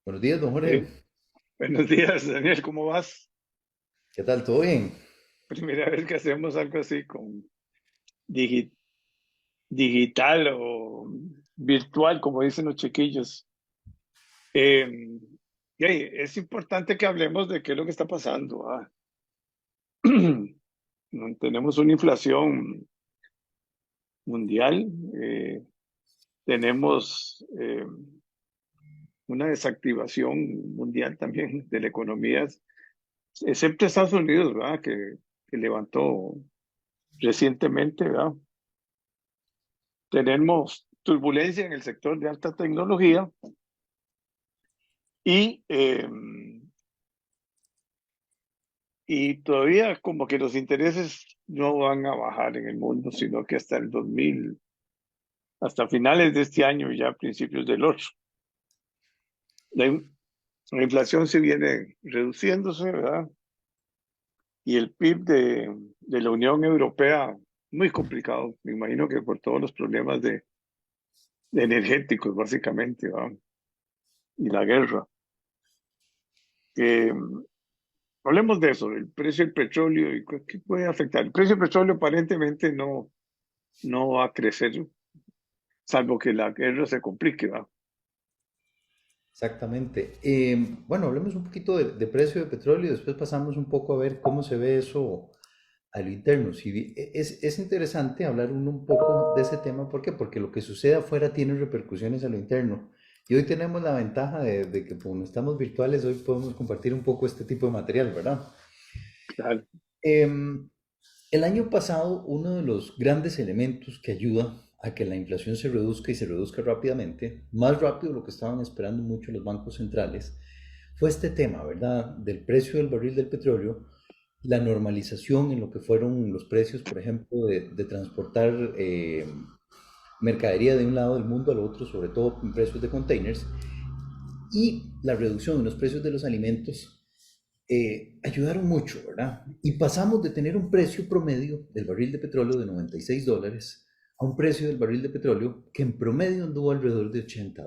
Buenos días, don Jorge. Eh, Buenos días, Daniel, ¿cómo vas? ¿Qué tal? ¿Todo bien? Primera vez que hacemos algo así con digi- digital o virtual, como dicen los chiquillos. Eh, es importante que hablemos de qué es lo que está pasando. Tenemos una inflación mundial, tenemos una desactivación mundial también de la economía, excepto Estados Unidos, ¿verdad? Que levantó recientemente, ¿verdad? Tenemos turbulencia en el sector de alta tecnología y, eh, y todavía como que los intereses no van a bajar en el mundo, sino que hasta el 2000, hasta finales de este año y ya principios del otro. La, in- la inflación se viene reduciéndose, ¿verdad? Y el PIB de la Unión Europea, muy complicado, me imagino que por todos los problemas de energéticos, básicamente, ¿verdad? Y la guerra. Eh, Hablemos de eso, del precio del petróleo y qué puede afectar. El precio del petróleo aparentemente no va a crecer, salvo que la guerra se complique, ¿va? Exactamente. Bueno, hablemos un poquito de precio de petróleo y después pasamos un poco a ver cómo se ve eso a lo interno. Es interesante hablar un poco de ese tema. ¿Por qué? Porque lo que sucede afuera tiene repercusiones a lo interno. Y hoy tenemos la ventaja de que como estamos virtuales, hoy podemos compartir un poco este tipo de material, ¿verdad? Claro. Em, el año pasado, uno de los grandes elementos que ayuda a que la inflación se reduzca y se reduzca rápidamente, más rápido de lo que estaban esperando mucho los bancos centrales, fue este tema, ¿verdad? Del precio del barril del petróleo, la normalización en lo que fueron los precios, por ejemplo, de transportar mercadería de un lado del mundo al otro, sobre todo en precios de containers, y la reducción en los precios de los alimentos ayudaron mucho, ¿verdad? Y pasamos de tener un precio promedio del barril de petróleo de $96 a un precio del barril de petróleo que en promedio anduvo alrededor de $80.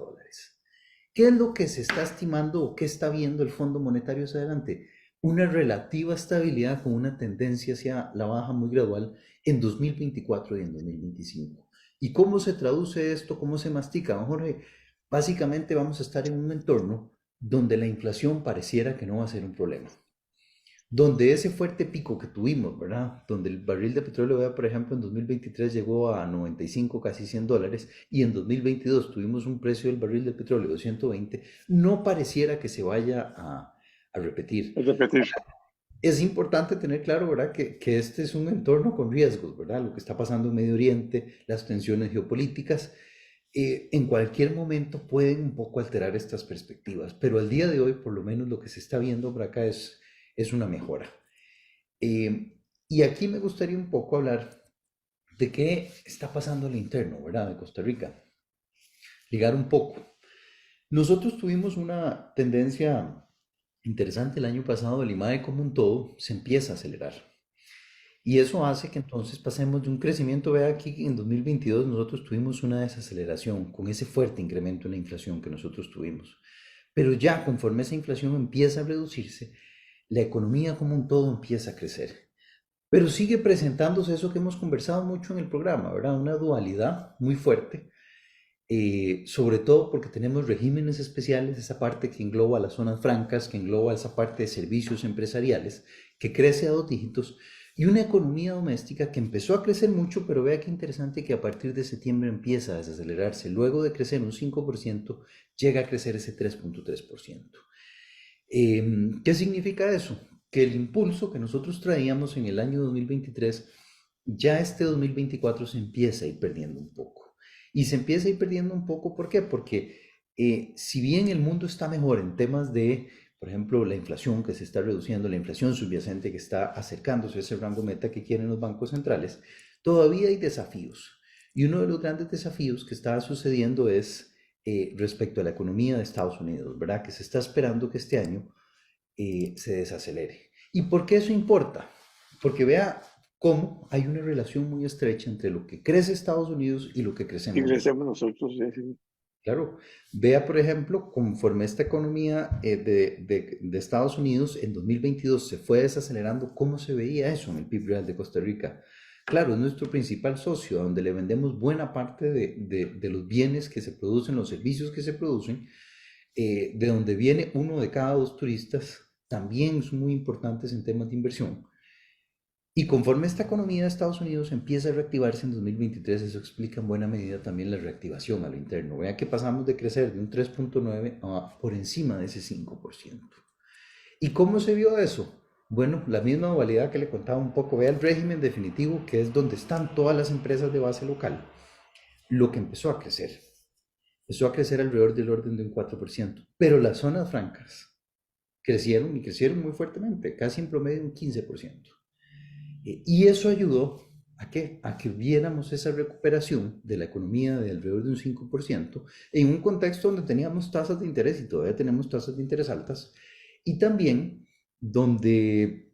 ¿Qué es lo que se está estimando o qué está viendo el Fondo Monetario hacia adelante? Una relativa estabilidad con una tendencia hacia la baja muy gradual en 2024 y en 2025. ¿Y cómo se traduce esto? ¿Cómo se mastica? Don Jorge, básicamente vamos a estar en un entorno donde la inflación pareciera que no va a ser un problema. Donde ese fuerte pico que tuvimos, ¿verdad? Donde el barril de petróleo, vea, por ejemplo, en 2023 llegó a 95, casi $100, y en 2022 tuvimos un precio del barril de petróleo de 120, no pareciera que se vaya a repetir. Es repetir. Es importante tener claro, ¿verdad?, que este es un entorno con riesgos, ¿verdad? Lo que está pasando en Medio Oriente, las tensiones geopolíticas, en cualquier momento pueden un poco alterar estas perspectivas, pero al día de hoy, por lo menos lo que se está viendo por acá es una mejora. Y aquí me gustaría un poco hablar de qué está pasando en el interno, ¿verdad?, de Costa Rica. Ligar un poco. Nosotros tuvimos una tendencia interesante el año pasado, el IMAE como un todo se empieza a acelerar. Y eso hace que entonces pasemos de un crecimiento, vea aquí en 2022 nosotros tuvimos una desaceleración con ese fuerte incremento en la inflación que nosotros tuvimos. Pero ya conforme esa inflación empieza a reducirse, la economía como un todo empieza a crecer. Pero sigue presentándose eso que hemos conversado mucho en el programa, ¿verdad? Una dualidad muy fuerte, sobre todo porque tenemos regímenes especiales, esa parte que engloba las zonas francas, que engloba esa parte de servicios empresariales, que crece a dos dígitos, y una economía doméstica que empezó a crecer mucho, pero vea qué interesante que a partir de septiembre empieza a desacelerarse. Luego de crecer un 5%, llega a crecer ese 3.3%. ¿Qué significa eso? Que el impulso que nosotros traíamos en el año 2023, ya este 2024 se empieza a ir perdiendo un poco. Y se empieza a ir perdiendo un poco, ¿por qué? Porque si bien el mundo está mejor en temas de, por ejemplo, la inflación que se está reduciendo, la inflación subyacente que está acercándose a ese rango meta que quieren los bancos centrales, todavía hay desafíos. Y uno de los grandes desafíos que está sucediendo es respecto a la economía de Estados Unidos, ¿verdad? Que se está esperando que este año se desacelere. ¿Y por qué eso importa? Porque vea cómo hay una relación muy estrecha entre lo que crece Estados Unidos y lo que Y crecemos nosotros. crecemos nosotros. Sí, sí. Claro, vea por ejemplo, conforme esta economía de Estados Unidos en 2022 se fue desacelerando, ¿cómo se veía eso en el PIB real de Costa Rica? Claro, es nuestro principal socio, a donde le vendemos buena parte de los bienes que se producen, los servicios que se producen, de donde viene uno de cada dos turistas, también son muy importantes en temas de inversión. Y conforme esta economía de Estados Unidos empieza a reactivarse en 2023, eso explica en buena medida también la reactivación a lo interno. Vea que pasamos de crecer de un 3,9 a por encima de ese 5%. ¿Y cómo se vio eso? Bueno, la misma modalidad que le contaba un poco. Vea el régimen definitivo, que es donde están todas las empresas de base local. Lo que empezó a crecer alrededor del orden de un 4%. Pero las zonas francas crecieron y crecieron muy fuertemente, casi en promedio un 15%. Y eso ayudó ¿a qué? A que viéramos esa recuperación de la economía de alrededor de un 5% en un contexto donde teníamos tasas de interés y todavía tenemos tasas de interés altas, y también donde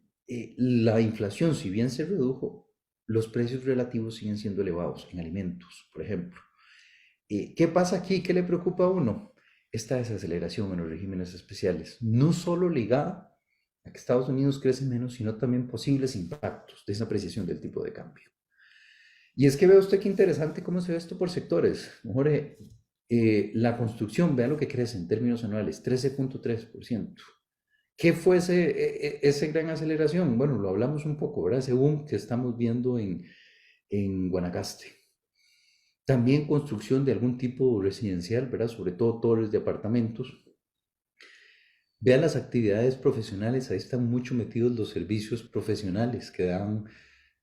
la inflación, si bien se redujo, los precios relativos siguen siendo elevados en alimentos, por ejemplo. ¿Qué pasa aquí? ¿Qué le preocupa a uno? Esta desaceleración en los regímenes especiales, no solo ligada a que Estados Unidos crece menos, sino también posibles impactos de esa apreciación del tipo de cambio. Y es que vea usted qué interesante cómo se ve esto por sectores. Jorge, la construcción, vea lo que crece en términos anuales, 13,3%. ¿Qué fue esa gran aceleración? Bueno, lo hablamos un poco, ¿verdad? Ese boom que estamos viendo en Guanacaste. También construcción de algún tipo residencial, ¿verdad? Sobre todo torres de apartamentos. Vean las actividades profesionales, ahí están mucho metidos los servicios profesionales que dan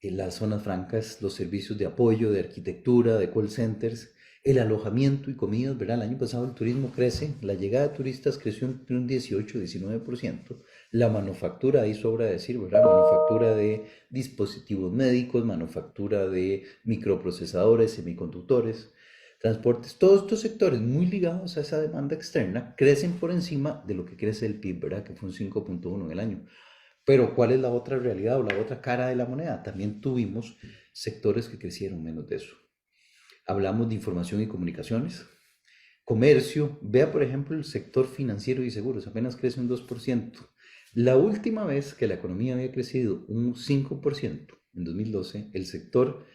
en las zonas francas, los servicios de apoyo, de arquitectura, de call centers, el alojamiento y comidas, ¿verdad? El año pasado el turismo crece, la llegada de turistas creció entre un 18-19%, la manufactura, ahí sobra decir, ¿verdad? Manufactura de dispositivos médicos, manufactura de microprocesadores, semiconductores, transportes, todos estos sectores muy ligados a esa demanda externa crecen por encima de lo que crece el PIB, ¿verdad? Que fue un 5,1 en el año. Pero ¿cuál es la otra realidad o la otra cara de la moneda? También tuvimos sectores que crecieron menos de eso. Hablamos de información y comunicaciones, comercio. Vea, por ejemplo, el sector financiero y seguros, apenas crece un 2%. La última vez que la economía había crecido un 5%, en 2012, el sector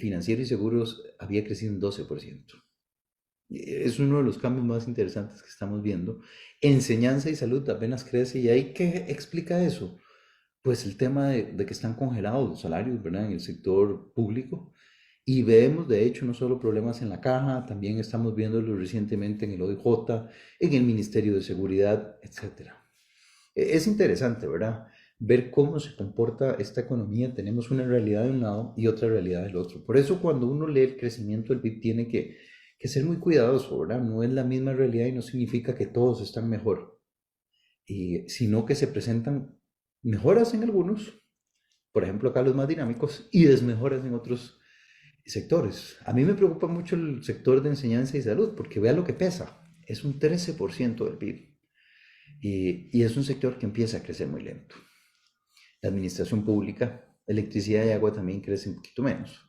financiero y seguros había crecido un 12%. Es uno de los cambios más interesantes que estamos viendo. Enseñanza y salud apenas crece. ¿Y ahí qué explica eso? Pues el tema de que están congelados los salarios, ¿verdad? En el sector público. Y vemos, de hecho, no solo problemas en la caja, también estamos viéndolo recientemente en el OIJ, en el Ministerio de Seguridad, etcétera. Es interesante, ¿verdad? Ver cómo se comporta esta economía. Tenemos una realidad de un lado y otra realidad del otro. Por eso cuando uno lee el crecimiento del PIB tiene que ser muy cuidadoso, ¿verdad? No es la misma realidad y no significa que todos están mejor, sino que se presentan mejoras en algunos, por ejemplo acá los más dinámicos, y desmejoras en otros sectores. A mí me preocupa mucho el sector de enseñanza y salud, porque vea lo que pesa, es un 13% del PIB, y es un sector que empieza a crecer muy lento. La administración pública, electricidad y agua también crece un poquito menos.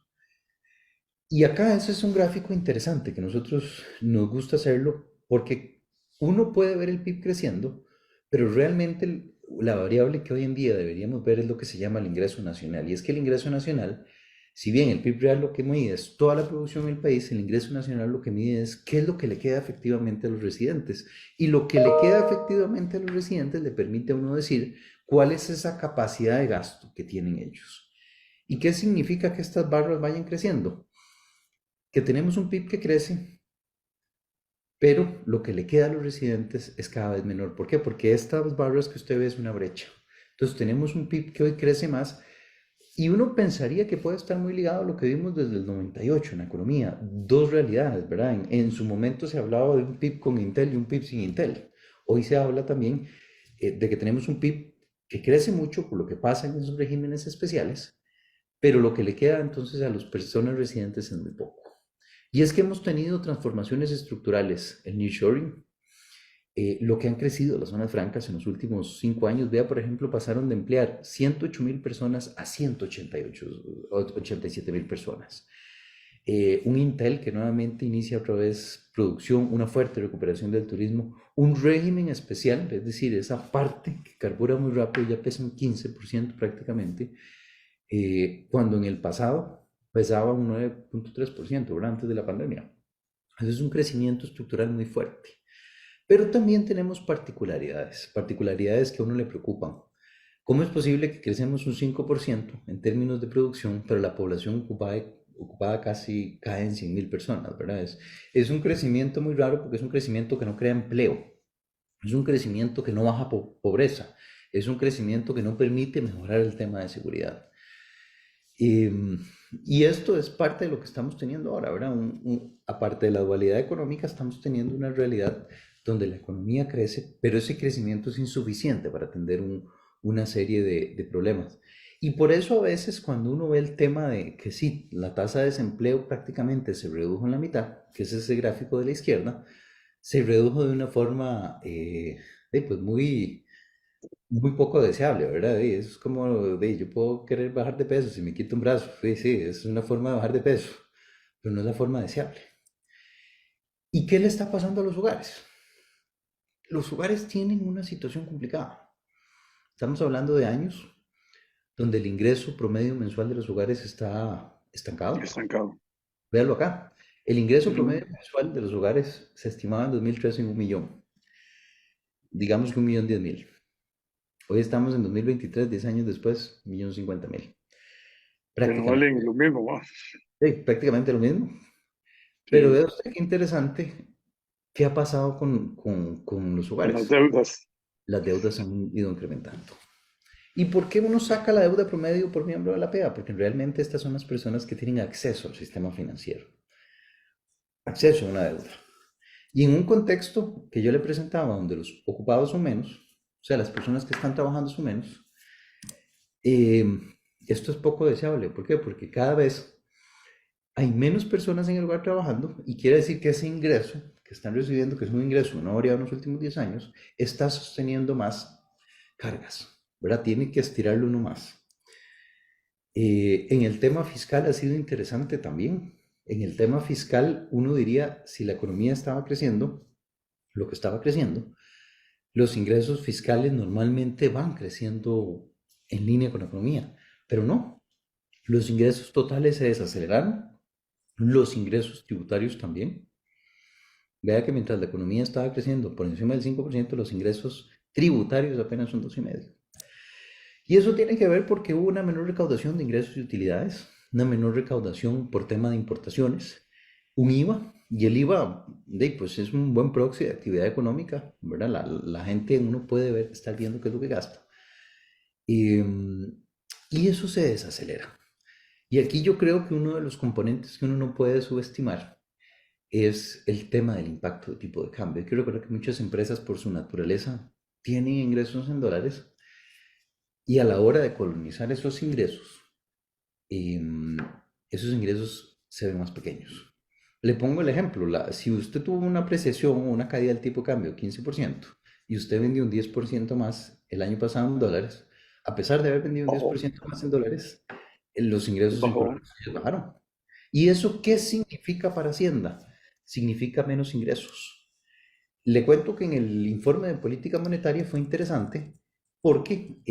Y acá ese es un gráfico interesante que nosotros nos gusta hacerlo porque uno puede ver el PIB creciendo, pero realmente la variable que hoy en día deberíamos ver es lo que se llama el ingreso nacional. Y es que el ingreso nacional, si bien el PIB real lo que mide es toda la producción del país, el ingreso nacional lo que mide es qué es lo que le queda efectivamente a los residentes. Y lo que le queda efectivamente a los residentes le permite a uno decir cuál es esa capacidad de gasto que tienen ellos. ¿Y qué significa que estas barras vayan creciendo? Que tenemos un PIB que crece, pero lo que le queda a los residentes es cada vez menor. ¿Por qué? Porque estas barras que usted ve es una brecha. Entonces tenemos un PIB que hoy crece más y uno pensaría que puede estar muy ligado a lo que vimos desde el 98 en la economía. Dos realidades, ¿verdad? En su momento se hablaba de un PIB con Intel y un PIB sin Intel. Hoy se habla también de que tenemos un PIB que crece mucho por lo que pasa en esos regímenes especiales, pero lo que le queda entonces a las personas residentes es muy poco. Y es que hemos tenido transformaciones estructurales, el nearshoring, lo que han crecido las zonas francas en los últimos 5 años. Vea, por ejemplo, pasaron de emplear 108.000 personas a 187.000 personas. un Intel que nuevamente inicia otra vez producción, una fuerte recuperación del turismo, un régimen especial, es decir, esa parte que carbura muy rápido ya pesa un 15% prácticamente, cuando en el pasado pesaba un 9,3%, ¿verdad? Antes de la pandemia. Eso es un crecimiento estructural muy fuerte. Pero también tenemos particularidades, particularidades que a uno le preocupan. ¿Cómo es posible que crecemos un 5% en términos de producción, pero la población ocupada casi cae en 100.000 personas, ¿verdad? Es un crecimiento muy raro porque es un crecimiento que no crea empleo, es un crecimiento que no baja pobreza, es un crecimiento que no permite mejorar el tema de seguridad. Y, y esto es parte de lo que estamos teniendo ahora, ¿verdad? Aparte de la dualidad económica, estamos teniendo una realidad donde la economía crece, pero ese crecimiento es insuficiente para atender una serie de problemas. Y por eso a veces cuando uno ve el tema de que sí, la tasa de desempleo prácticamente se redujo en la mitad, que es ese gráfico de la izquierda, se redujo de una forma pues muy poco deseable, ¿verdad? Y es como, yo puedo querer bajar de peso si me quito un brazo. Sí, sí, es una forma de bajar de peso, pero no es la forma deseable. ¿Y qué le está pasando a los hogares? Los hogares tienen una situación complicada. Estamos hablando de años donde el ingreso promedio mensual de los hogares está estancado. estancado. Véalo acá. El ingreso Ujú. promedio mensual de los hogares se estimaba en 2013 en 1 millón. Digamos que 1.010.000. Hoy estamos en 2023, 10 años después, 1.050.000. Que no Prácticamente, valen lo mismo, ¿va? prácticamente lo mismo. Pero Sí, vea usted qué interesante qué ha pasado con los con las hogares. deudas. Las deudas han ido incrementando. ¿Y por qué uno saca la deuda promedio por miembro de la PEA? Porque realmente estas son las personas que tienen acceso al sistema financiero, acceso a una deuda. Y en un contexto que yo le presentaba, donde los ocupados son menos, o sea, las personas que están trabajando son menos, eh, esto es poco deseable. ¿Por qué? Porque cada vez hay menos personas en el hogar trabajando y quiere decir que ese ingreso que están recibiendo, que es un ingreso no variado en los últimos 10 años, está sosteniendo más cargas, ¿verdad? Tiene que estirarlo uno más. En el tema fiscal ha sido interesante también. En el tema fiscal, uno diría, si la economía estaba creciendo, lo que estaba creciendo, los ingresos fiscales normalmente van creciendo en línea con la economía, pero no. Los ingresos totales se desaceleraron, los ingresos tributarios también. Vea que mientras la economía estaba creciendo por encima del 5%, los ingresos tributarios apenas son 2,5%. Y eso tiene que ver porque hubo una menor recaudación de ingresos y utilidades, una menor recaudación por tema de importaciones, un IVA, y el IVA, pues es un buen proxy de actividad económica, ¿verdad? La gente, uno puede ver, estar viendo qué es lo que gasta. Y, y eso se desacelera. Y aquí yo creo que uno de los componentes que uno no puede subestimar es el tema del impacto de tipo de cambio. Quiero recordar que muchas empresas, por su naturaleza, tienen ingresos en dólares y a la hora de colonizar em, esos ingresos se ven más pequeños. Le pongo el ejemplo, si usted tuvo una apreciación o una caída del tipo de cambio 15% y usted vendió un 10% más el año pasado en dólares, a pesar de haber vendido un diez por Bajó, ciento más en dólares, los ingresos en bajó. colones bajaron. ¿Y eso qué significa para Hacienda? Significa menos ingresos. Le cuento que en el informe de política monetaria fue interesante porque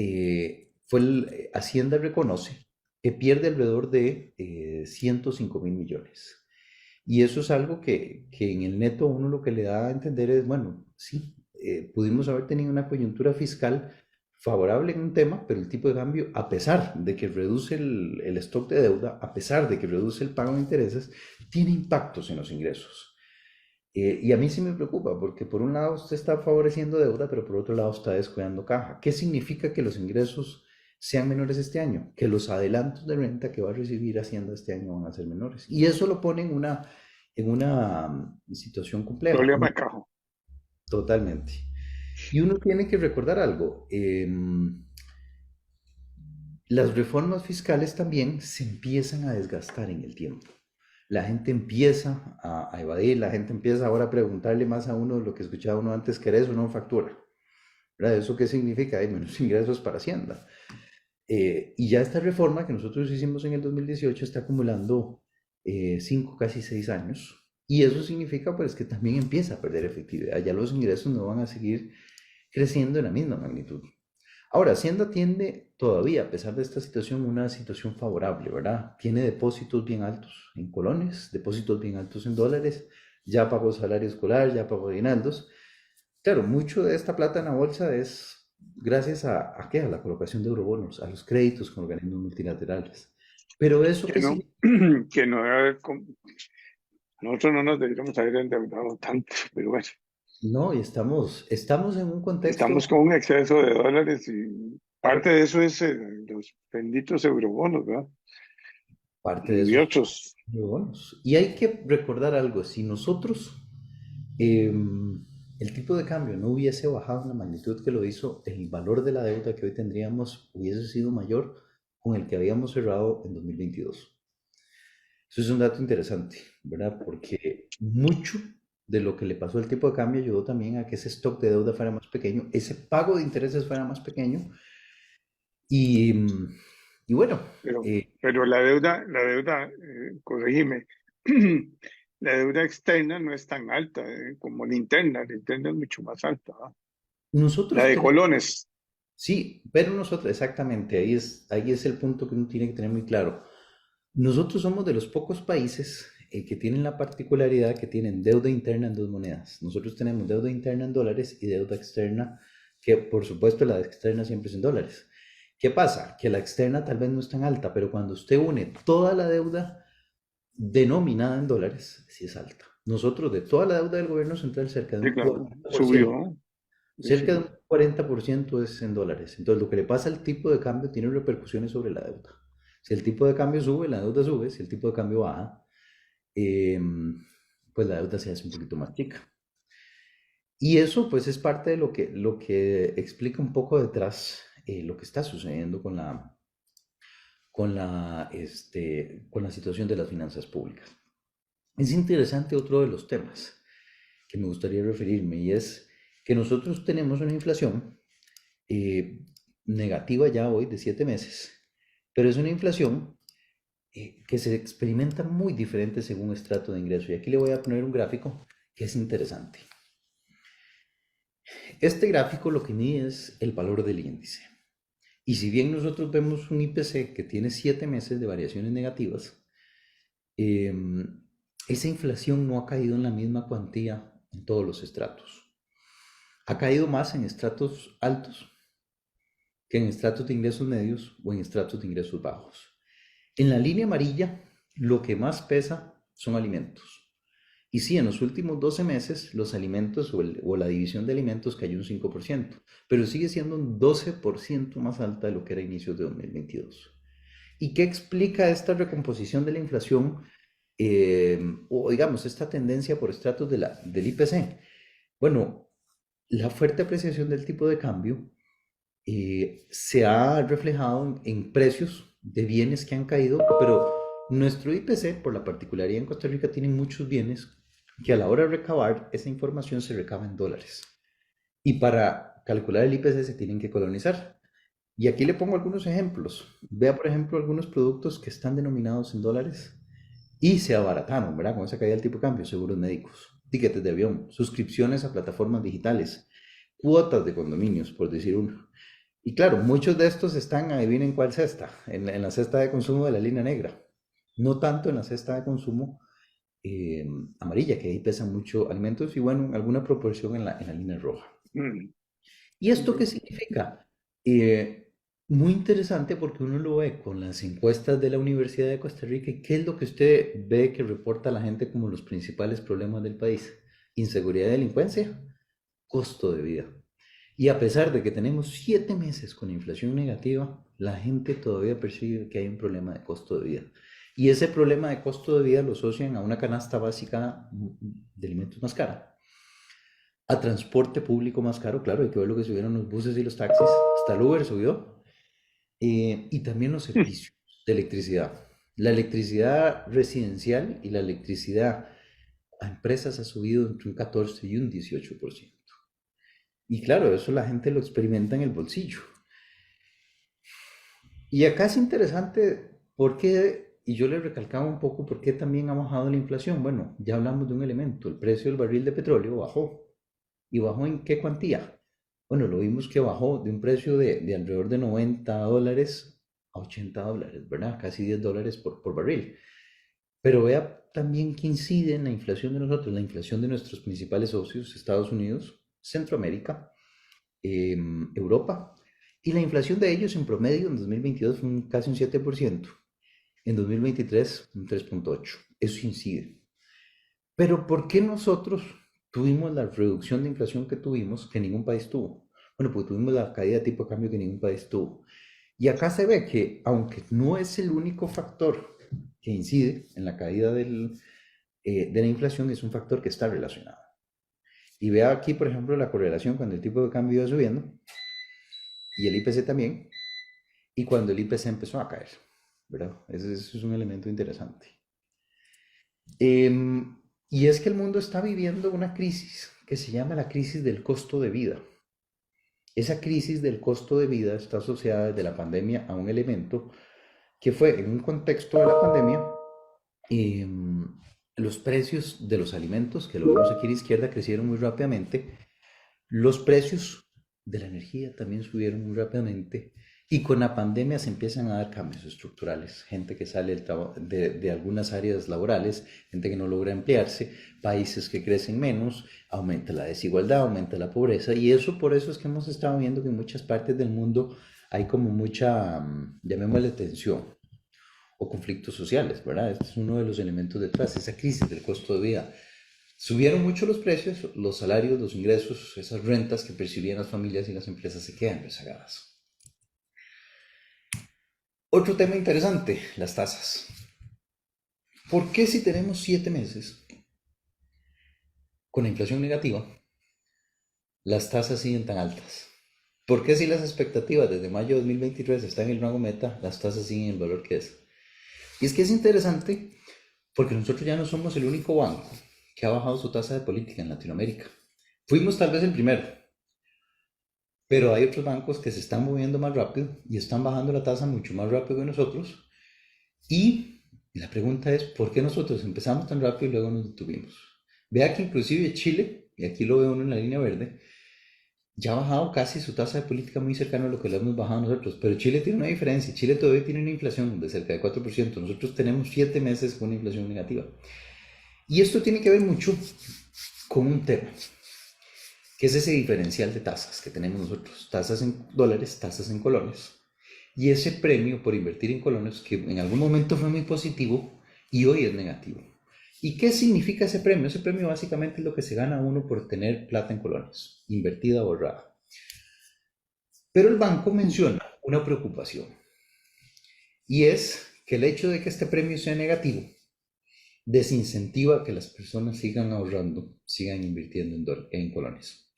Hacienda reconoce que pierde alrededor de 105.000 millones. Y eso es algo que en el neto uno lo que le da a entender es, bueno, sí, pudimos haber tenido una coyuntura fiscal favorable en un tema, pero el tipo de cambio, a pesar de que reduce el stock de deuda, a pesar de que reduce el pago de intereses, tiene impactos en los ingresos. Y a mí sí me preocupa, porque por un lado usted está favoreciendo deuda, pero por otro lado está descuidando caja. ¿Qué significa que los ingresos sean menores este año? Que los adelantos de renta que va a recibir Hacienda este año van a ser menores. Y eso lo pone en una situación compleja, Problema de cajo. totalmente. Y uno tiene que recordar algo. Las reformas fiscales también se empiezan a desgastar en el tiempo. La gente empieza a evadir, la gente empieza ahora a preguntarle más a uno lo que escuchaba uno antes, ¿querés o no factura? ¿Verdad? ¿Eso qué significa? Hay menos ingresos para Hacienda. Y ya esta reforma que nosotros hicimos en el 2018 está acumulando 5, casi 6 años. Y eso significa pues que también empieza a perder efectividad. Ya los ingresos no van a seguir creciendo en la misma magnitud. Ahora, Hacienda tiene todavía, a pesar de esta situación, una situación favorable, ¿verdad? Tiene depósitos bien altos en colones, depósitos bien altos en dólares, ya pagó salario escolar, ya pagó aguinaldos. Claro, mucho de esta plata en la bolsa es gracias ¿a qué? A la colocación de eurobonos, a los créditos con organismos multilaterales. Pero eso Que qué no, significa. que no debe haber, nosotros no nos deberíamos haber endeudado tanto, pero bueno, No, y estamos en un estamos contexto, con un exceso de dólares y parte de eso es los benditos eurobonos, ¿verdad? parte de Y esos otros, eurobonos. Y hay que recordar algo, si nosotros el tipo de cambio no hubiese bajado en la magnitud que lo hizo, el valor de la deuda que hoy tendríamos hubiese sido mayor con el que habíamos cerrado en 2022. Eso es un dato interesante, ¿verdad? Porque mucho de lo que le pasó al tipo de cambio ayudó también a que ese stock de deuda fuera más pequeño, ese pago de intereses fuera más pequeño y, y bueno, pero, eh, pero la deuda, corregime, la deuda externa no es tan alta como la interna es mucho más alta, ¿verdad? La nosotros de tenemos, colones, sí, pero nosotros, exactamente, ahí es el punto que uno tiene que tener muy claro. Nosotros somos de los pocos países que tienen la particularidad que tienen deuda interna en dos monedas. Nosotros tenemos deuda interna en dólares y deuda externa, que por supuesto la externa siempre es en dólares. ¿Qué pasa? Que la externa tal vez no es tan alta, pero cuando usted une toda la deuda denominada en dólares, sí es alta. Nosotros de toda la deuda del gobierno central, cerca de sí, un claro, 40%, subió, ¿no? Sí, cerca de un subió. 40% es en dólares. Entonces, lo que le pasa al tipo de cambio tiene repercusiones sobre la deuda. Si el tipo de cambio sube, la deuda sube. Si el tipo de cambio baja, eh, pues la deuda se hace un poquito más chica. Y eso, pues, es parte de lo que explica un poco detrás lo que está sucediendo con la situación de las finanzas públicas. Es interesante otro de los temas que me gustaría referirme y es que nosotros tenemos una inflación eh, negativa ya hoy de 7 meses, pero es una inflación que se experimenta muy diferente según estrato de ingreso. Y aquí le voy a poner un gráfico que es interesante. Este gráfico lo que mide es el valor del índice. Y si bien nosotros vemos un IPC que tiene 7 meses de variaciones negativas, eh, esa inflación no ha caído en la misma cuantía en todos los estratos. Ha caído más en estratos altos que en estratos de ingresos medios o en estratos de ingresos bajos. En la línea amarilla, lo que más pesa son alimentos. Y sí, en los últimos 12 meses los alimentos o la división de alimentos cayó un 5%, pero sigue siendo un 12% más alta de lo que era a inicios de 2022. ¿Y qué explica esta recomposición de la inflación o digamos esta tendencia por estratos del IPC? Bueno, la fuerte apreciación del tipo de cambio se ha reflejado en precios de bienes que han caído, pero nuestro IPC, por la particularidad en Costa Rica, tiene muchos bienes que a la hora de recabar esa información se recaba en dólares. Y para calcular el IPC se tienen que colonizar. Y aquí le pongo algunos ejemplos. Vea, por ejemplo, algunos productos que están denominados en dólares y se abarataron, ¿verdad? Con esa caída del tipo de cambio, seguros médicos, tiquetes de avión, suscripciones a plataformas digitales, cuotas de condominios, por decir uno. Y claro, muchos de estos están, adivinen cuál cesta, en la cesta de consumo de la línea negra, no tanto en la cesta de consumo eh, amarilla, que ahí pesan mucho alimentos y bueno, en alguna proporción en la línea roja. Mm, ¿Y esto qué ok. significa? Eh, Muy interesante porque uno lo ve con las encuestas de la Universidad de Costa Rica y qué es lo que usted ve que reporta a la gente como los principales problemas del país. Inseguridad y delincuencia, costo de vida. Y a pesar de que tenemos 7 meses con inflación negativa, la gente todavía percibe que hay un problema de costo de vida. Y ese problema de costo de vida lo asocian a una canasta básica de alimentos más cara, a transporte público más caro, claro, hay que ver lo que subieron los buses y los taxis, hasta el Uber subió, y también los servicios de electricidad. La electricidad residencial y la electricidad a empresas ha subido entre un 14 y un 18%. Y claro, eso la gente lo experimenta en el bolsillo. Y acá es interesante porque y yo le recalcaba un poco por qué también ha bajado la inflación. Bueno, ya hablamos de un elemento, el precio del barril de petróleo bajó. ¿Y bajó en qué cuantía? Bueno, lo vimos que bajó de un precio de alrededor de $90 a $80, ¿verdad? Casi $10 por barril. Pero vea también que incide en la inflación de nosotros, la inflación de nuestros principales socios, Estados Unidos, Centroamérica, Europa, y la inflación de ellos en promedio en 2022 fue casi un 7%, en 2023 un 3,8%. Eso incide. Pero ¿por qué nosotros tuvimos la reducción de inflación que tuvimos que ningún país tuvo? Bueno, pues tuvimos la caída de tipo de cambio que ningún país tuvo. Y acá se ve que, aunque no es el único factor que incide en la caída de la inflación, es un factor que está relacionado. Y vea aquí, por ejemplo, la correlación cuando el tipo de cambio iba subiendo y el IPC también, y cuando el IPC empezó a caer, ¿verdad? Ese es un elemento interesante. Y es que el mundo está viviendo una crisis que se llama la crisis del costo de vida. Esa crisis del costo de vida está asociada desde la pandemia a un elemento que fue en un contexto de la pandemia, los precios de los alimentos, que lo vemos aquí a la izquierda, crecieron muy rápidamente. Los precios de la energía también subieron muy rápidamente. Y con la pandemia se empiezan a dar cambios estructurales. Gente que sale de algunas áreas laborales, gente que no logra emplearse, países que crecen menos, aumenta la desigualdad, aumenta la pobreza. Y eso por eso es que hemos estado viendo que en muchas partes del mundo hay como mucha, llamémosle tensión o conflictos sociales, ¿verdad? Este es uno de los elementos detrás, esa crisis del costo de vida. Subieron mucho los precios, los salarios, los ingresos, esas rentas que percibían las familias y las empresas se quedan rezagadas. Otro tema interesante, las tasas. ¿Por qué si tenemos 7 meses con la inflación negativa, las tasas siguen tan altas? ¿Por qué si las expectativas desde mayo de 2023 están en el rango meta, las tasas siguen el valor que es? Y es que es interesante porque nosotros ya no somos el único banco que ha bajado su tasa de política en Latinoamérica. Fuimos tal vez el primero, pero hay otros bancos que se están moviendo más rápido y están bajando la tasa mucho más rápido que nosotros. Y la pregunta es, ¿por qué nosotros empezamos tan rápido y luego nos detuvimos? Vea que inclusive Chile, y aquí lo veo uno en la línea verde, ya ha bajado casi su tasa de política muy cercano a lo que lo hemos bajado nosotros. Pero Chile tiene una diferencia. Chile todavía tiene una inflación de cerca de 4%. Nosotros tenemos 7 meses con una inflación negativa. Y esto tiene que ver mucho con un tema, que es ese diferencial de tasas que tenemos nosotros. Tasas en dólares, tasas en colones. Y ese premio por invertir en colones que en algún momento fue muy positivo y hoy es negativo. ¿Y qué significa ese premio? Ese premio básicamente es lo que se gana uno por tener plata en colones, invertida o ahorrada. Pero el banco menciona una preocupación y es que el hecho de que este premio sea negativo desincentiva que las personas sigan ahorrando, sigan invirtiendo en colones.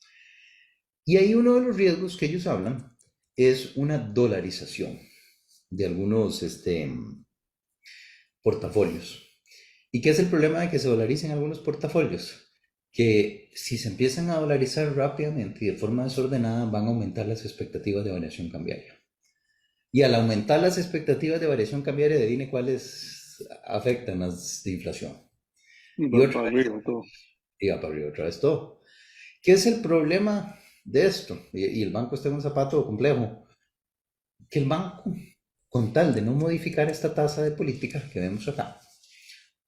Y ahí uno de los riesgos que ellos hablan es una dolarización de algunos portafolios. ¿Y qué es el problema de que se dolaricen algunos portafolios? Que si se empiezan a dolarizar rápidamente y de forma desordenada van a aumentar las expectativas de variación cambiaria. Y al aumentar las expectativas de variación cambiaria, adivine cuáles afectan las de inflación. Y Y va otra para vez, arriba todo. y va para arriba otra vez todo. ¿Qué es el problema de esto? Y el banco está en un zapato complejo. Que el banco, con tal de no modificar esta tasa de política que vemos acá,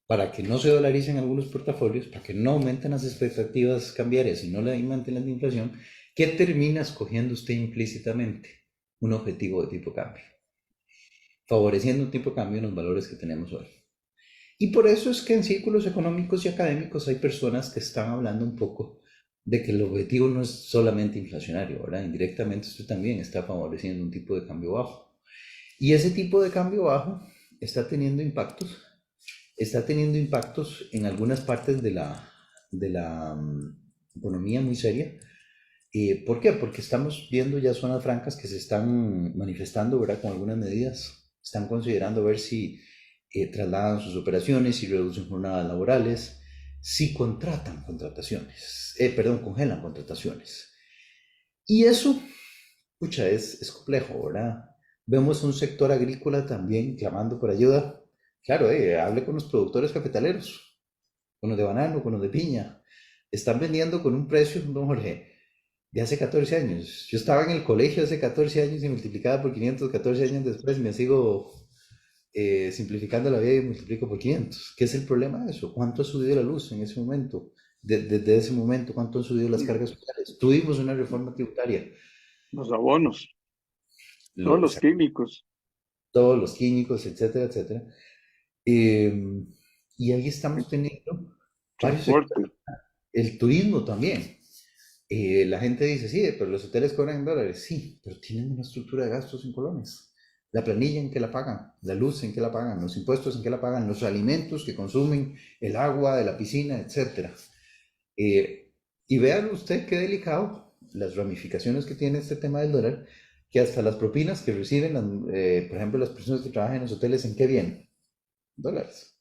para que no se dolaricen algunos portafolios, para que no aumenten las expectativas cambiarias y no le aumenten las de inflación, ¿qué termina escogiendo usted implícitamente? Un objetivo de tipo de cambio, favoreciendo un tipo de cambio en los valores que tenemos hoy. Y por eso es que en círculos económicos y académicos hay personas que están hablando un poco de que el objetivo no es solamente inflacionario, ¿verdad? Indirectamente usted también está favoreciendo un tipo de cambio bajo. Y ese tipo de cambio bajo está teniendo impactos en algunas partes de la economía muy seria. ¿Por qué? Porque estamos viendo ya zonas francas que se están manifestando, ¿verdad? Con algunas medidas. Están considerando ver si trasladan sus operaciones, si reducen jornadas laborales, si congelan contrataciones. Y eso, es complejo, ¿verdad? Vemos un sector agrícola también clamando por ayuda, Claro, hable con los productores cafetaleros, con los de banano, con los de piña. Están vendiendo con un precio, don Jorge, de hace 14 años. Yo estaba en el colegio hace 14 años y multiplicaba por 500, 14 años después me sigo simplificando la vida y multiplico por 500. ¿Qué es el problema de eso? ¿Cuánto ha subido la luz en ese momento? Desde ese momento, ¿cuánto han subido las cargas sociales? Tuvimos una reforma tributaria, Los abonos, todos lo, o los sea, químicos, todos los químicos, etcétera, etcétera. Eh, y ahí estamos el teniendo varios sectores. transporte. El turismo también. La gente dice, sí, pero los hoteles cobran en dólares. Sí, pero tienen una estructura de gastos en colones. La planilla en que la pagan, la luz en que la pagan, los impuestos en que la pagan, los alimentos que consumen, el agua de la piscina, etcétera. Y vean usted qué delicado las ramificaciones que tiene este tema del dólar, que hasta las propinas que reciben, por ejemplo, las personas que trabajan en los hoteles, ¿en qué vienen? Dólares.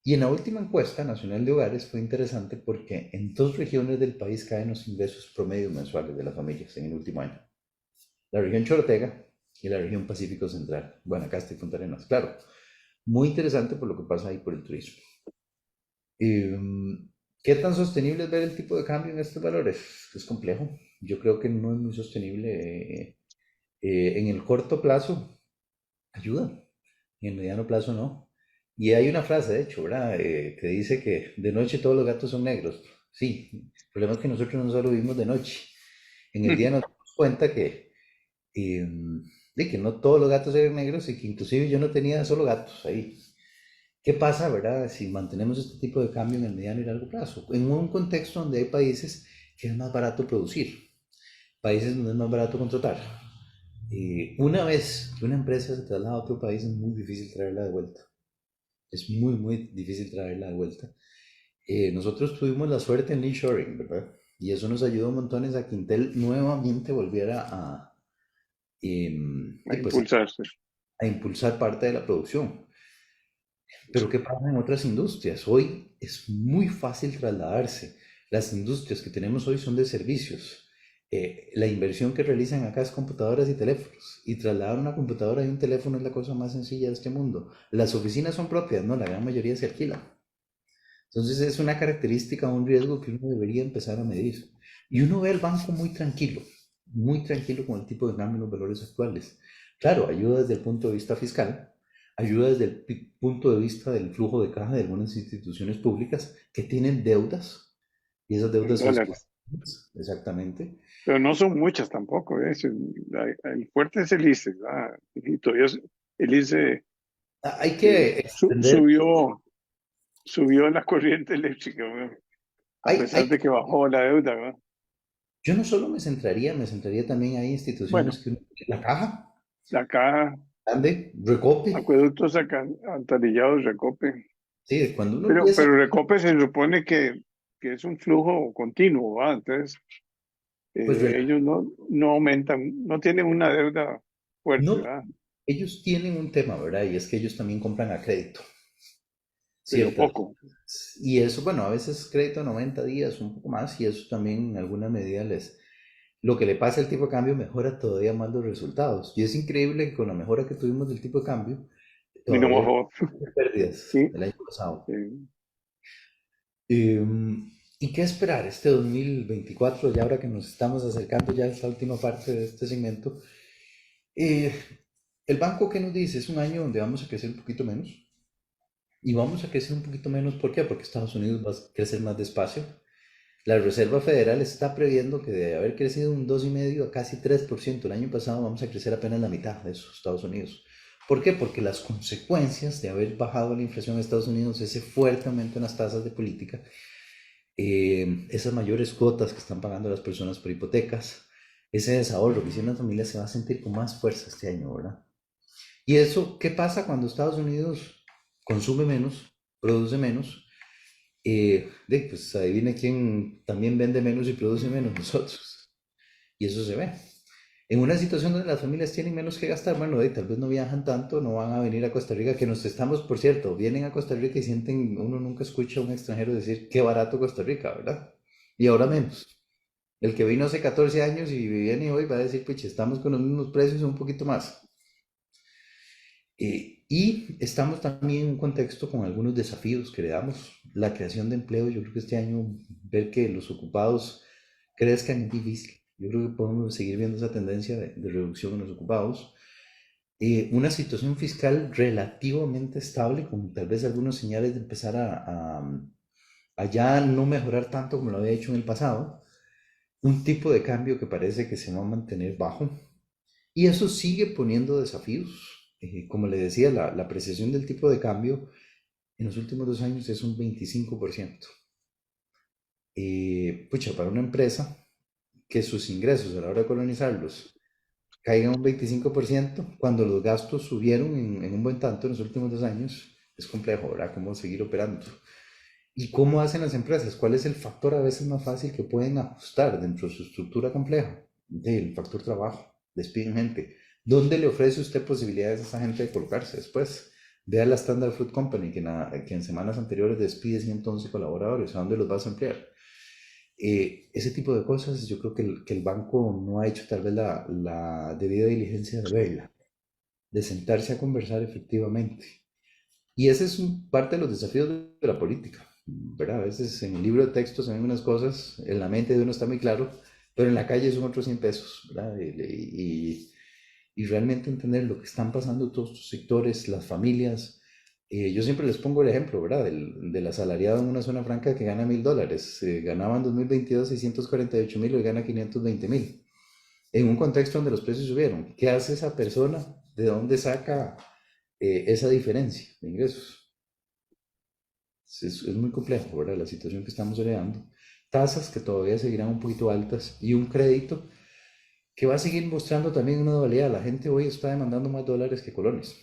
Y en la última encuesta nacional de hogares fue interesante porque en dos regiones del país caen los ingresos promedios mensuales de las familias en el último año. La región Chorotega y la región Pacífico Central, Guanacaste y Punta Arenas. Claro, muy interesante por lo que pasa ahí por el turismo. ¿Qué tan sostenible es ver el tipo de cambio en estos valores? Es complejo. Yo creo que no es muy sostenible. En el corto plazo, ayuda. En el mediano plazo, no. Y hay una frase, de hecho, ¿verdad? Que dice que de noche todos los gatos son negros. Sí, el problema es que nosotros no solo vivimos de noche. En el día nos damos cuenta eh, de que no todos los gatos eran negros y que inclusive yo no tenía solo gatos ahí. ¿Qué pasa, verdad, si mantenemos este tipo de cambio en el mediano y largo plazo? En un contexto donde hay países que es más barato producir, países donde es más barato contratar. Una vez que una empresa se traslada a otro país es muy difícil traerla de vuelta. Es muy, muy difícil traerla de vuelta. Nosotros tuvimos la suerte en nearshoring, ¿verdad? Y eso nos ayudó montones a que Intel nuevamente volviera A pues, impulsarse. a impulsar parte de la producción. Pero ¿qué pasa en otras industrias? Hoy es muy fácil trasladarse. Las industrias que tenemos hoy son de servicios. La inversión que realizan acá es computadoras y teléfonos. Y trasladar una computadora y un teléfono es la cosa más sencilla de este mundo. Las oficinas son propias, no, la gran mayoría se alquilan. Entonces es una característica, un riesgo que uno debería empezar a medir. Y uno ve al banco muy tranquilo con el tipo de cambio y los valores actuales. Claro, ayuda desde el punto de vista fiscal, ayuda desde el punto de vista del flujo de caja de algunas instituciones públicas que tienen deudas y esas En deudas se dólares. exactamente. Pero no son muchas tampoco. El fuerte es el ICE, ¿verdad? Y todavía el ICE Hay que extender, subió la corriente eléctrica, ¿verdad? A hay, pesar de que bajó la deuda, ¿verdad? yo no solo me centraría también, hay Bueno, instituciones que la caja, la caja, grande, Recope, acueductos alcantarillados, Recope. sí, cuando uno empieza, Pero Recope se supone que es un flujo continuo, ¿verdad? Entonces, pues ellos no aumentan, no tienen una deuda fuerte, no, ¿verdad? ellos tienen un tema, ¿verdad? Y es que ellos también compran a crédito, Pero ciertas poco. veces. Y eso, bueno, a veces crédito a 90 días, un poco más, y eso también en alguna medida lo que le pasa al tipo de cambio mejora todavía más los resultados. Y es increíble que con la mejora que tuvimos del tipo de cambio, Y no todavía hay bajó. pérdidas Sí, del año pasado. sí. ¿Y qué esperar este 2024, ya ahora que nos estamos acercando ya a esta última parte de este segmento? Eh, el banco, ¿qué nos dice? Es un año donde vamos a crecer un poquito menos. Y vamos a crecer un poquito menos, ¿por qué? Porque Estados Unidos va a crecer más despacio. La Reserva Federal está previendo que de haber crecido un 2,5 a casi 3% el año pasado, vamos a crecer apenas la mitad de eso, Estados Unidos. ¿Por qué? Porque las consecuencias de haber bajado la inflación en Estados Unidos, ese fuerte aumento en las tasas de política, esas mayores cuotas que están pagando las personas por hipotecas, ese desahorro que hicieron las familias se va a sentir con más fuerza este año, ¿verdad? ¿Y eso qué pasa cuando Estados Unidos consume menos, produce menos? Pues adivine quién también vende menos y produce menos, nosotros. Y eso se ve. En una situación donde las familias tienen menos que gastar, bueno, tal vez no viajan tanto, no van a venir a Costa Rica, que nos estamos, por cierto, vienen a Costa Rica y sienten, uno nunca escucha a un extranjero decir qué barato Costa Rica, ¿verdad? Y ahora menos. El que vino hace 14 años y viene hoy va a decir, pues estamos con los mismos precios un poquito más. Y estamos también en un contexto con algunos desafíos que le damos. La creación de empleo, yo creo que este año ver que los ocupados crezcan es difícil. Yo creo que podemos seguir viendo esa tendencia de reducción en los ocupados. Una situación fiscal relativamente estable, con tal vez algunos señales de empezar a ya no mejorar tanto como lo había hecho en el pasado. Un tipo de cambio que parece que se va a mantener bajo. Y eso sigue poniendo desafíos. Como le decía, la apreciación del tipo de cambio en los últimos 2 años es un 25%. Pucha, para una empresa que sus ingresos a la hora de colonizarlos caigan un 25%, cuando los gastos subieron en un buen tanto en los últimos 2 años, es complejo, ¿verdad? ¿Cómo seguir operando? ¿Y cómo hacen las empresas? ¿Cuál es el factor a veces más fácil que pueden ajustar dentro de su estructura compleja? El factor trabajo. Despiden gente. ¿Dónde le ofrece usted posibilidades a esa gente de colocarse después? Vea la Standard Fruit Company, que en semanas anteriores despide 111 colaboradores. ¿A dónde los vas a emplear? Ese tipo de cosas yo creo que el banco no ha hecho tal vez la debida diligencia de verla, de sentarse a conversar efectivamente. Y ese es parte de los desafíos de la política, ¿verdad? A veces en el libro de texto se ven unas cosas, en la mente de uno está muy claro, pero en la calle son otros 100 pesos, ¿verdad? Y realmente entender lo que están pasando todos estos sectores, las familias. Yo siempre les pongo el ejemplo, ¿verdad? Del asalariado en una zona franca que gana $1,000. Ganaba en 2022 648,000 y gana 520,000. En un contexto donde los precios subieron. ¿Qué hace esa persona? ¿De dónde saca esa diferencia de ingresos? Es muy complejo, ¿verdad? La situación que estamos heredando. Tasas que todavía seguirán un poquito altas y un crédito que va a seguir mostrando también una dualidad. La gente hoy está demandando más dólares que colones.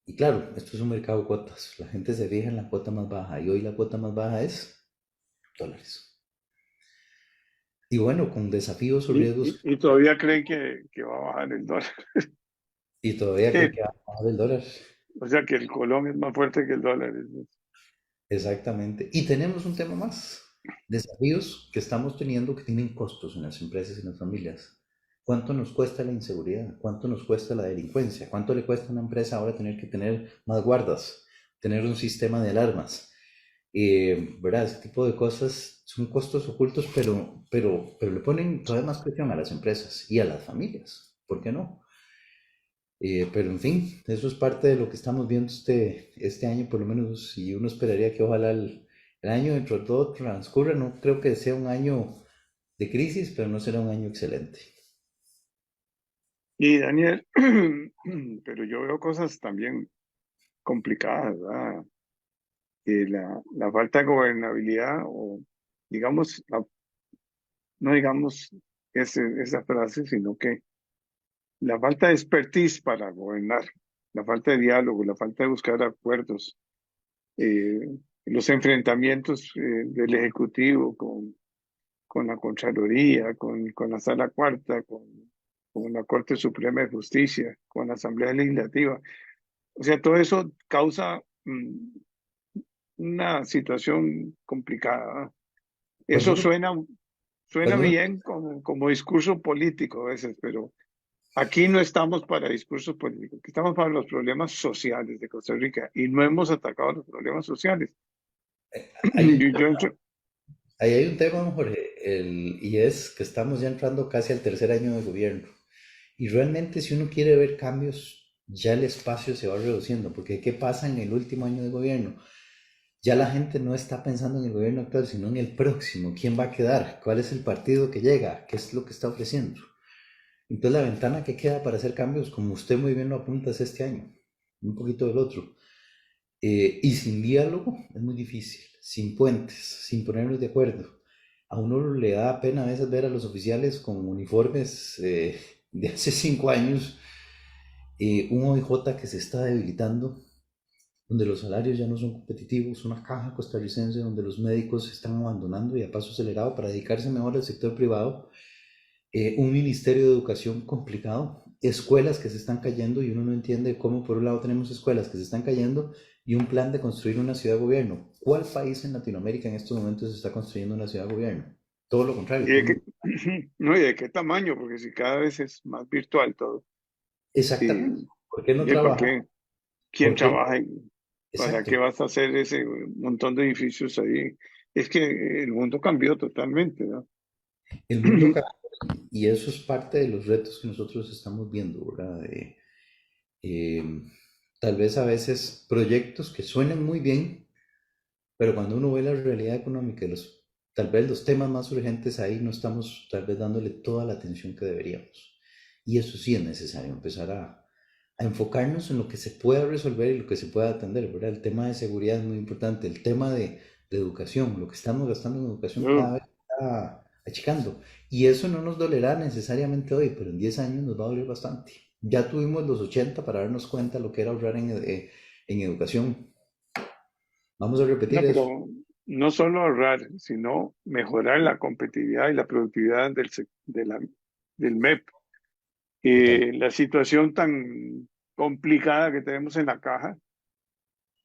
Y claro, esto es un mercado de cuotas. La gente se fija en la cuota más baja y hoy la cuota más baja es dólares. Y bueno, con desafíos o riesgos Y todavía creen que va a bajar el dólar. y todavía cree que va a bajar el dólar. O sea que el colón es más fuerte que el dólar. Exactamente. Y tenemos un tema más. Desafíos que estamos teniendo que tienen costos en las empresas y en las familias. ¿Cuánto nos cuesta la inseguridad? ¿Cuánto nos cuesta la delincuencia? ¿Cuánto le cuesta a una empresa ahora tener que tener más guardas? Tener un sistema de alarmas. ¿Verdad? Ese tipo de cosas son costos ocultos, pero le ponen todavía más presión a las empresas y a las familias. ¿Por qué no? Pero en fin, eso es parte de lo que estamos viendo este año, por lo menos, y uno esperaría que ojalá el año dentro de todo transcurra. No creo que sea un año de crisis, pero no será un año excelente. Y Daniel, pero yo veo cosas también complicadas, ¿verdad? La falta de gobernabilidad, o digamos, no digamos esa frase, sino que la falta de expertise para gobernar, la falta de diálogo, la falta de buscar acuerdos, eh, los enfrentamientos del Ejecutivo con la Contraloría, con la Sala Cuarta, con la Corte Suprema de Justicia, con la Asamblea Legislativa. O sea, todo eso causa una situación complicada. Cuando Eso uno, suena cuando uno, bien como discurso político a veces, pero aquí no estamos para discursos políticos, aquí estamos para los problemas sociales de Costa Rica y no hemos atacado los problemas sociales. hay un, Yo entro- ahí hay un tema, Jorge, y es que estamos ya entrando casi al tercer año de gobierno. Y realmente si uno quiere ver cambios, ya el espacio se va reduciendo, porque ¿qué pasa en el último año de gobierno? Ya la gente no está pensando en el gobierno actual, sino en el próximo. ¿Quién va a quedar? ¿Cuál es el partido que llega? ¿Qué es lo que está ofreciendo? Entonces la ventana que queda para hacer cambios, como usted muy bien lo apunta, es este año, un poquito del otro. Y sin diálogo es muy difícil, sin puentes, sin ponernos de acuerdo. A uno le da pena a veces ver a los oficiales con uniformes de hace 5 años, un OIJ que se está debilitando, donde los salarios ya no son competitivos, una caja costarricense donde los médicos se están abandonando y a paso acelerado para dedicarse mejor al sector privado, un ministerio de educación complicado, escuelas que se están cayendo y uno no entiende cómo por un lado tenemos escuelas que se están cayendo y un plan de construir una ciudad gobierno. ¿Cuál país en Latinoamérica en estos momentos está construyendo una ciudad gobierno? Todo lo contrario, ¿Y todo de el qué, mundo. no, y de qué tamaño? Porque si cada vez es más virtual todo. Exactamente. ¿Y, ¿Por qué no y para trabajar qué? ¿Quién Porque, trabaja? ¿Para qué exacto, vas a hacer ese montón de edificios ahí? Es que el mundo cambió totalmente, ¿no? el mundo cambia y eso es parte de los retos que nosotros estamos viendo, ¿verdad? Eh, Tal vez a veces proyectos que suenan muy bien, pero cuando uno ve la realidad económica y tal vez los temas más urgentes ahí no estamos tal vez dándole toda la atención que deberíamos. Y eso sí es necesario, empezar a enfocarnos en lo que se pueda resolver y lo que se pueda atender, ¿verdad? El tema de seguridad es muy importante, el tema de educación, lo que estamos gastando en educación cada No, vez está achicando. Y eso no nos dolerá necesariamente hoy, pero en 10 años nos va a doler bastante. Ya tuvimos los 80 para darnos cuenta lo que era ahorrar en educación. Vamos a repetir no, eso. pero no solo ahorrar, sino mejorar la competitividad y la productividad del MEP. Total. La situación tan complicada que tenemos en la caja,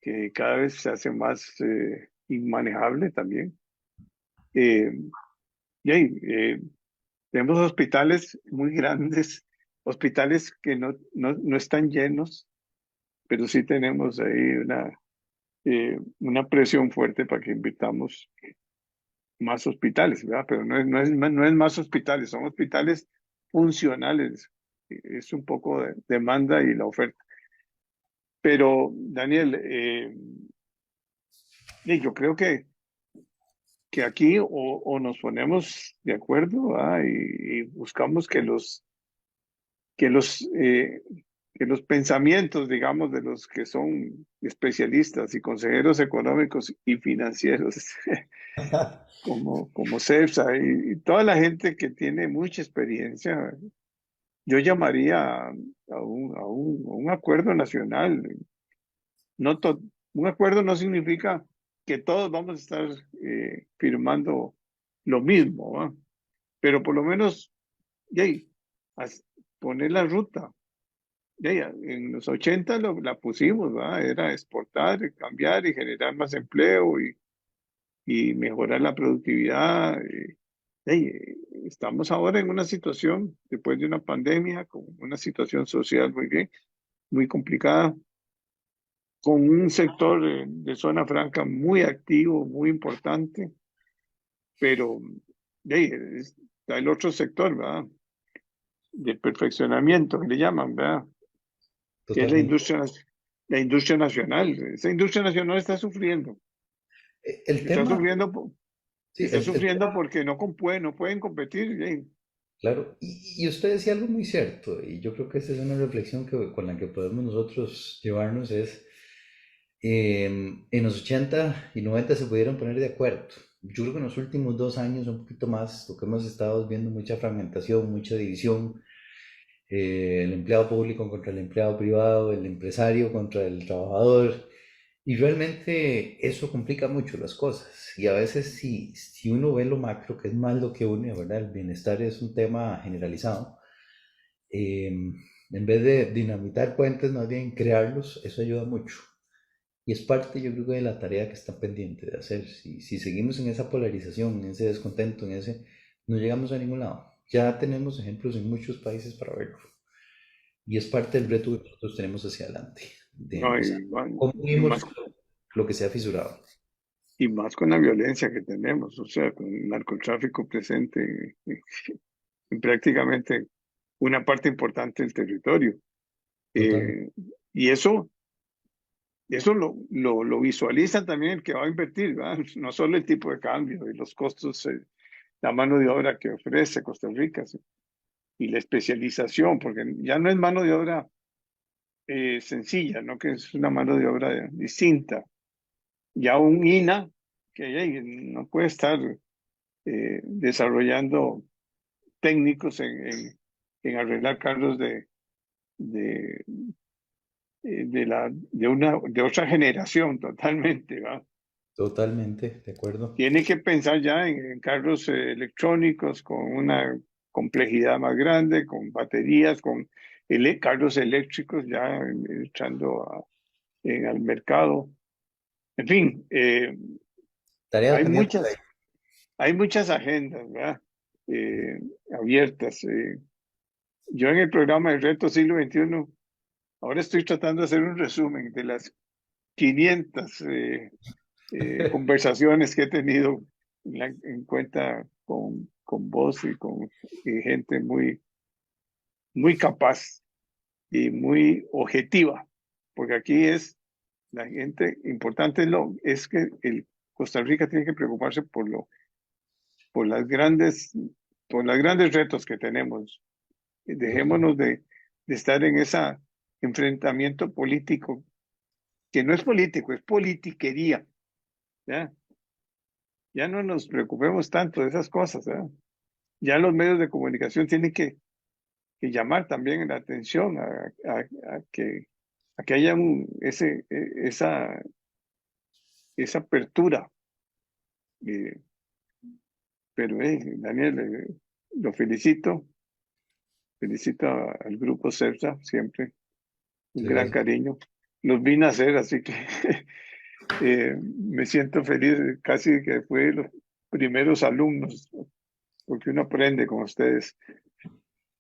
que cada vez se hace más inmanejable también. Eh, y ahí, tenemos hospitales muy grandes, hospitales que no están llenos, pero sí tenemos ahí una presión fuerte para que invitamos más hospitales, ¿verdad? Pero no es más hospitales, son hospitales funcionales. Es un poco de demanda y la oferta. Pero, Daniel, yo creo que aquí o nos ponemos de acuerdo, ¿verdad? Y buscamos que los, eh, que los pensamientos, digamos, de los que son especialistas y consejeros económicos y financieros, como CEPSA y toda la gente que tiene mucha experiencia, yo llamaría a un acuerdo nacional. No to- un acuerdo no significa que todos vamos a estar firmando lo mismo, ¿va? Pero por lo menos, yay, as- poner la ruta. Ya, en los 80 la pusimos, ¿va? Era exportar, cambiar y generar más empleo y mejorar la productividad. Estamos ahora en una situación, después de una pandemia, con una situación social muy bien, muy complicada, con un sector de zona franca muy activo, muy importante, pero está el otro sector, ¿verdad? De perfeccionamiento, que le llaman, ¿verdad? Que es Totalmente. la industria nacional. Esa industria nacional El está tema, sufriendo, sí, está el sufriendo tema, porque no pueden competir. claro, y usted decía algo muy cierto, y yo creo que esta es una reflexión con la que podemos nosotros llevarnos, es, en los 80 y 90 se pudieron poner de acuerdo. Yo creo que en los últimos 2 años, un poquito más, lo que hemos estado es viendo mucha fragmentación, mucha división, el empleado público contra el empleado privado, el empresario contra el trabajador. Y realmente eso complica mucho las cosas. Y a veces si uno ve lo macro, que es más lo que une, ¿verdad? El bienestar es un tema generalizado. En vez de dinamitar puentes, más bien crearlos, eso ayuda mucho. Y es parte, yo creo, de la tarea que está pendiente de hacer. Si seguimos en esa polarización, en ese descontento, no llegamos a ningún lado. Ya tenemos ejemplos en muchos países para verlo. Y es parte del reto que nosotros tenemos hacia adelante, de ¿No? empezar. ¿Cómo Y unimos más, lo que se ha fisurado? y más con la violencia que tenemos, o sea, con el narcotráfico presente en prácticamente una parte importante del territorio. Totalmente. Eh, y eso lo visualiza también el que va a invertir, ¿verdad? No solo el tipo de cambio y los costos, la mano de obra que ofrece Costa Rica, ¿sí? Y la especialización, porque ya no es mano de obra sencilla, ¿no? Que es una mano de obra distinta. Ya un INA, que no puede estar desarrollando técnicos en arreglar carros de, de otra generación totalmente, ¿va? Totalmente, de acuerdo. Tiene que pensar ya en carros electrónicos con una complejidad más grande, con baterías, con carros eléctricos ya echando al mercado. En fin, Tareas hay pendientes ahí. muchas, hay muchas agendas, ¿verdad? Eh, abiertas. Yo en el programa del Reto Siglo XXI Ahora estoy tratando de hacer un resumen de las 500 conversaciones que he tenido en cuenta con vos y gente muy capaz y muy objetiva, porque aquí es la gente importante es que Costa Rica tiene que preocuparse por las grandes, por los grandes retos que tenemos. Dejémonos de estar en ese enfrentamiento político, que no es político, es politiquería. ¿Ya? Ya no nos preocupemos tanto de esas cosas. Ya los medios de comunicación tienen que llamar también la atención a que haya esa apertura. Eh, pero Daniel, lo felicito al grupo CEPSA, siempre un Muchas gran gracias. cariño. Los vi nacer, así que me siento feliz, casi que fue los primeros alumnos, porque uno aprende con ustedes.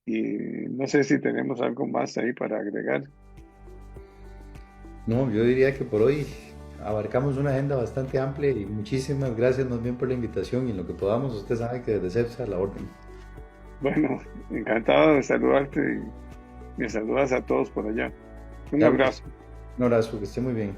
Y no sé si tenemos algo más ahí para agregar. No, yo diría que por hoy abarcamos una agenda bastante amplia y muchísimas gracias más bien por la invitación y en lo que podamos, usted sabe que desde CEPSA a la orden. Bueno, encantado de saludarte y me saludas a todos por allá. Un Claro que sí. abrazo. Un abrazo, que esté muy bien.